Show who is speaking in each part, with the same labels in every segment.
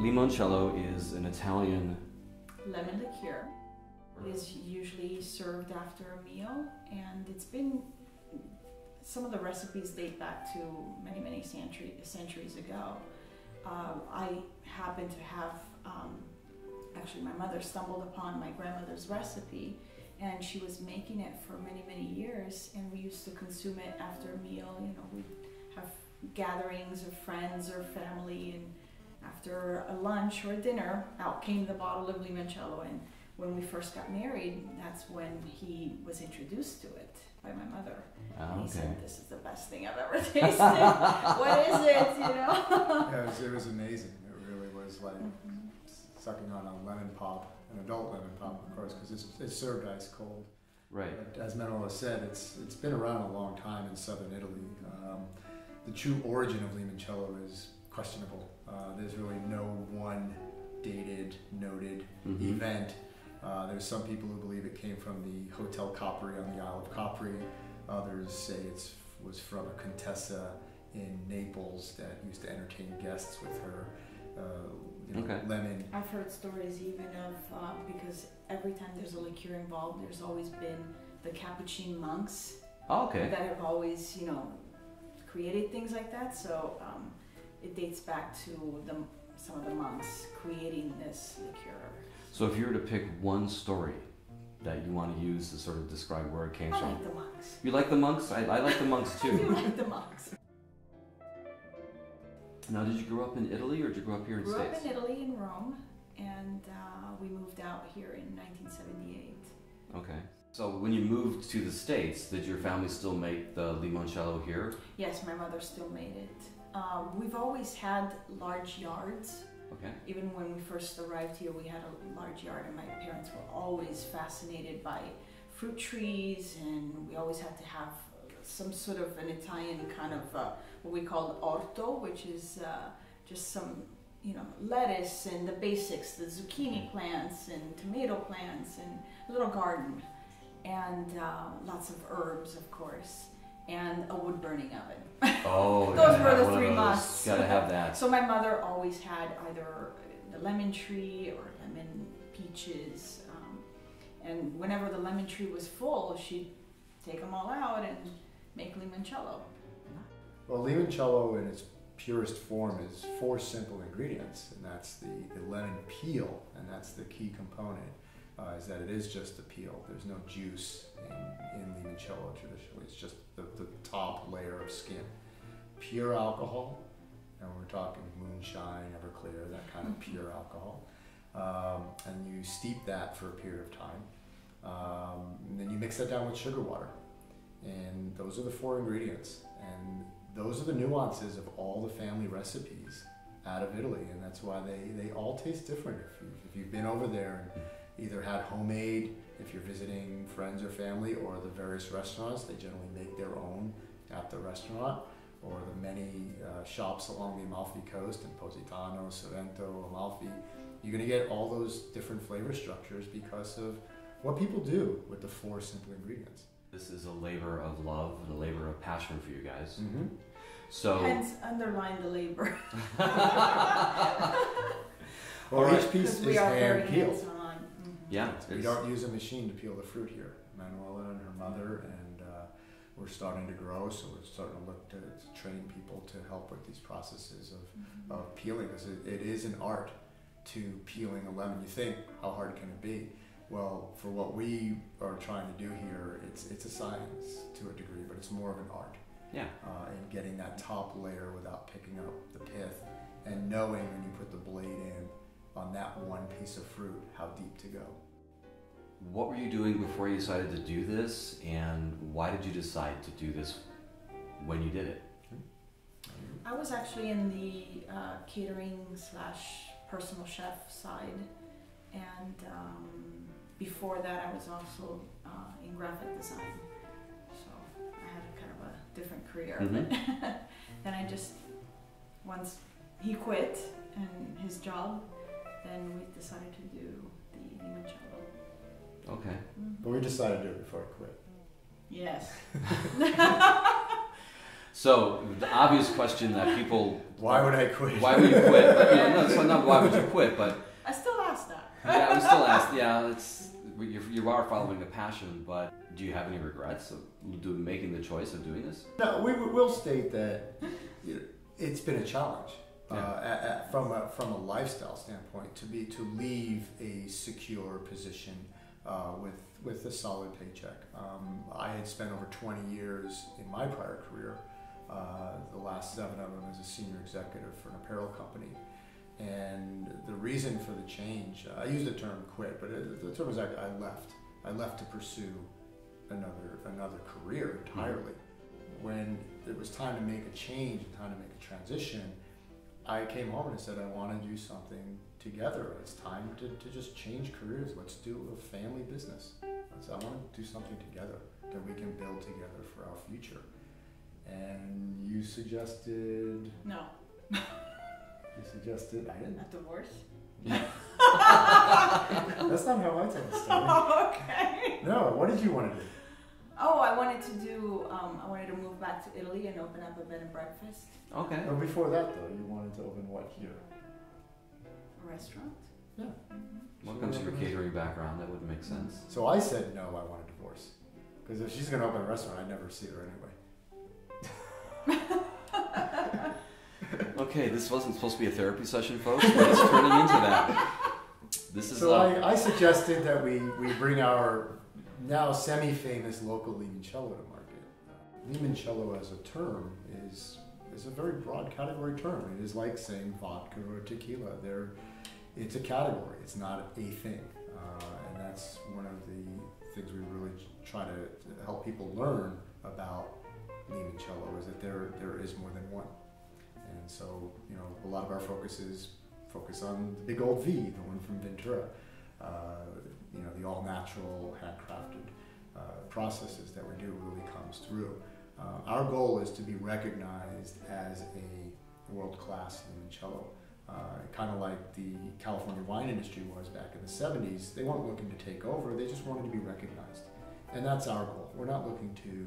Speaker 1: limoncello is an Italian
Speaker 2: lemon liqueur. It is usually served after a meal, and it's been, some of the recipes date back to many centuries ago. I happen to have, actually my mother stumbled upon my grandmother's recipe, and she was making it for many years, and we used to consume it after a meal. You know, we'd have gatherings of friends or family, and after a lunch or a dinner, out came the bottle of limoncello. And when we first got married, that's when he was introduced to it by my mother.
Speaker 1: Oh,
Speaker 2: and he
Speaker 1: okay.
Speaker 2: said, "This is the best thing I've ever tasted. What is it?" You know?
Speaker 3: Yeah, it was amazing. It really was like sucking on a lemon pop, an adult lemon pop, of course, because it's served ice cold.
Speaker 1: Right.
Speaker 3: But as Manuela said, it's been around a long time in southern Italy. The true origin of limoncello is questionable. There's really no one dated, noted event. There's some people who believe it came from the Hotel Capri on the Isle of Capri. Others say it was from a contessa in Naples that used to entertain guests with her lemon.
Speaker 2: I've heard stories even of, because every time there's a liqueur involved, there's always been the Capuchin monks that have always, created things like that. So it dates back to some of the monks creating this liqueur.
Speaker 1: So if you were to pick one story that you want to use to sort of describe where it came from.
Speaker 2: I like the monks.
Speaker 1: You like the monks? I like the monks too.
Speaker 2: I do like the monks.
Speaker 1: Now, did you grow up in Italy or did you grow up here in the States?
Speaker 2: Grew up in Italy, in Rome, and we moved out here in 1978.
Speaker 1: Okay. So when you moved to the States, did your family still make the limoncello here?
Speaker 2: Yes, my mother still made it. We've always had large yards.
Speaker 1: Okay.
Speaker 2: Even when we first arrived here, we had a large yard, and my parents were always fascinated by fruit trees, and we always had to have some sort of an Italian kind of what we called orto, which is just some, lettuce and the basics, the zucchini plants and tomato plants and a little garden, and lots of herbs, of course, and a wood burning oven.
Speaker 1: Oh,
Speaker 2: those were the three musts.
Speaker 1: Gotta have that.
Speaker 2: So my mother always had either the lemon tree or lemon peaches, and whenever the lemon tree was full, she'd take them all out and make limoncello.
Speaker 3: Well, limoncello in its purest form is 4 simple ingredients, and that's the lemon peel, and that's the key component, is that it is just the peel. There's no juice in limoncello traditionally. It's just the top layer of skin. Pure alcohol, and we're talking moonshine, Everclear, that kind of pure alcohol. And you steep that for a period of time. And then you mix that down with sugar water. And those are the 4 ingredients. And those are the nuances of all the family recipes out of Italy. And that's why they all taste different. If you've been over there and either had homemade, if you're visiting friends or family, or the various restaurants, they generally make their own at the restaurant, or the many shops along the Amalfi Coast in Positano, Sorrento, Amalfi. You're going to get all those different flavor structures because of what people do with the 4 simple ingredients.
Speaker 1: This is a labor of love and a labor of passion for you guys.
Speaker 3: Mm-hmm.
Speaker 1: So
Speaker 2: hence, underline the labor.
Speaker 3: Well, each piece is hand peeled.
Speaker 2: Mm-hmm.
Speaker 1: Yeah,
Speaker 3: We don't use a machine to peel the fruit here. Manuela and her mother, and we're starting to grow, so we're starting to look to train people to help with these processes of peeling, because it is an art to peeling a lemon. You think, how hard can it be? Well, for what we are trying to do here, it's a science to a degree, but it's more of an art.
Speaker 1: Yeah.
Speaker 3: And getting that top layer without picking up the pith, and knowing when you put the blade in on that one piece of fruit, how deep to go.
Speaker 1: What were you doing before you decided to do this, and why did you decide to do this when you did it?
Speaker 2: I was actually in the catering / personal chef side, and before that I was also in graphic design, so I had a kind of a different career. But then I just, once he quit and his job, then we decided to do the limoncello.
Speaker 1: Okay.
Speaker 3: But we decided to do it before I quit.
Speaker 2: Yes.
Speaker 1: So the obvious question that people,
Speaker 3: Why would I quit?
Speaker 1: why would you quit? But, no, it's not why would you quit, but
Speaker 2: I still ask that.
Speaker 1: yeah, we still ask. Yeah, you are following a passion, but do you have any regrets of making the choice of doing this?
Speaker 3: No, will state that it's been a challenge from a lifestyle standpoint to leave a secure position with a solid paycheck. I had spent over 20 years in my prior career, the last 7 of them as a senior executive for an apparel company. And the reason for the change, I used the term quit, but the term was I left. I left to pursue another career entirely. When it was time to make a change and time to make a transition, I came home and I said, I want to do something together. It's time to just change careers. Let's do a family business. I want to do something together that we can build together for our future. And you suggested...
Speaker 2: No.
Speaker 3: You suggested... I didn't.
Speaker 2: A divorce?
Speaker 3: That's not how I tell the story.
Speaker 2: Okay.
Speaker 3: No, what did you want to do?
Speaker 2: Oh, I wanted to move back to Italy and open up a bed and breakfast.
Speaker 1: Okay.
Speaker 3: Well, before that, though, you wanted to open what here?
Speaker 2: A restaurant?
Speaker 3: Yeah.
Speaker 2: Mm-hmm.
Speaker 1: What comes from your catering background? That would make sense.
Speaker 3: So I said no, I want a divorce. Because if she's going to open a restaurant, I'd never see her anyway.
Speaker 1: Okay, this wasn't supposed to be a therapy session, folks, but it's turning into that. This is.
Speaker 3: So I suggested that we bring our now semi-famous local limoncello to market. Limoncello as a term is a very broad category term. It is like saying vodka or tequila. It's a category. It's not a thing, and that's one of the things we really try to help people learn about limoncello is that there is more than one. And so, a lot of our focus on the big old V, the one from Ventura. The all-natural, handcrafted processes that we do really comes through. Our goal is to be recognized as a world-class limoncello. Kind of like the California wine industry was back in the 70s. They weren't looking to take over, they just wanted to be recognized. And that's our goal. We're not looking to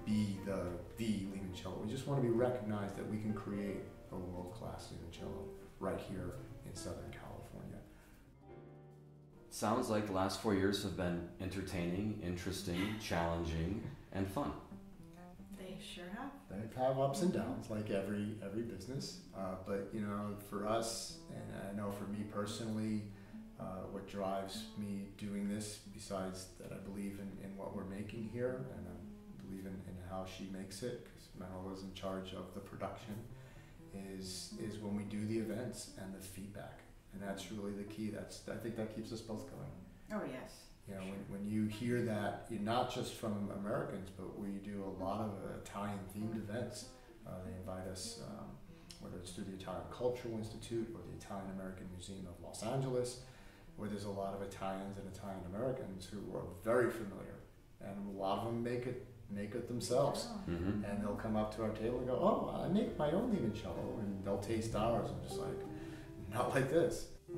Speaker 3: be the limoncello. We just want to be recognized that we can create a world-class limoncello right here in Southern California.
Speaker 1: Sounds like the last 4 years have been entertaining, interesting, challenging, and fun.
Speaker 2: They sure have.
Speaker 3: They have ups and downs, like every business. But for us, and I know for me personally, what drives me doing this, besides that I believe in what we're making here, and I believe in how she makes it, because Manuela is in charge of the production, is when we do the events and the feedback. And that's really the key. I think that keeps us both going.
Speaker 2: Oh, yes.
Speaker 3: When you hear that, not just from Americans, but we do a lot of Italian-themed events. They invite us, whether it's through the Italian Cultural Institute or the Italian American Museum of Los Angeles, where there's a lot of Italians and Italian Americans who are very familiar, and a lot of them make it themselves.
Speaker 2: Oh.
Speaker 1: Mm-hmm.
Speaker 3: And they'll come up to our table and go, "Oh, I make my own limoncello," and they'll taste ours and just like, not like this.
Speaker 2: I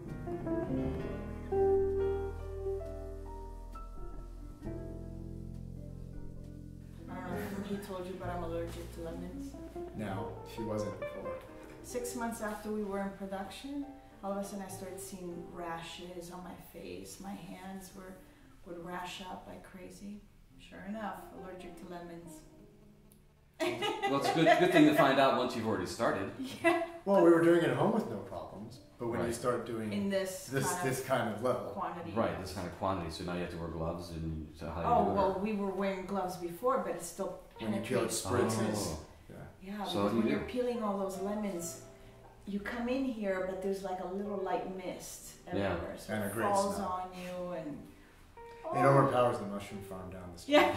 Speaker 2: don't know if he told you, but I'm allergic to lemons.
Speaker 3: Now, she wasn't before.
Speaker 2: 6 months after we were in production, all of a sudden I started seeing rashes on my face. My hands would rash up like crazy. Sure enough, allergic to lemons.
Speaker 1: Well, it's a good thing to find out once you've already started.
Speaker 2: Yeah.
Speaker 3: Well, we were doing it at home with no problems, but when you
Speaker 1: Right.
Speaker 3: start doing
Speaker 2: In this
Speaker 3: kind of level,
Speaker 2: quantity.
Speaker 1: Right, this kind of quantity. So now you have to wear gloves, and so how do you
Speaker 2: Oh,
Speaker 1: do
Speaker 2: well, we were wearing gloves before, but it still
Speaker 3: when you peel it,
Speaker 2: penetrates.
Speaker 3: spritzes.
Speaker 1: Oh.
Speaker 3: Yeah.
Speaker 2: Yeah,
Speaker 1: So
Speaker 2: because
Speaker 1: what do
Speaker 2: when
Speaker 1: you
Speaker 2: you're
Speaker 1: do?
Speaker 2: peeling all those lemons, you come in here, but there's like a little light mist everywhere. So
Speaker 3: And a
Speaker 2: it
Speaker 3: great
Speaker 2: falls
Speaker 3: smell.
Speaker 2: on you and...
Speaker 3: It overpowers the mushroom farm down the street.
Speaker 2: Yeah.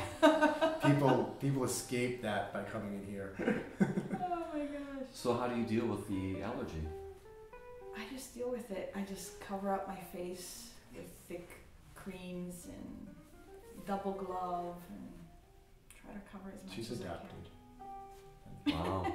Speaker 3: People escape that by coming in here.
Speaker 2: Oh my gosh.
Speaker 1: So how do you deal with the allergy?
Speaker 2: I just deal with it. I just cover up my face with thick creams and double glove and try to cover as much
Speaker 3: She's
Speaker 2: as
Speaker 3: adapted.
Speaker 2: I can.
Speaker 1: Wow.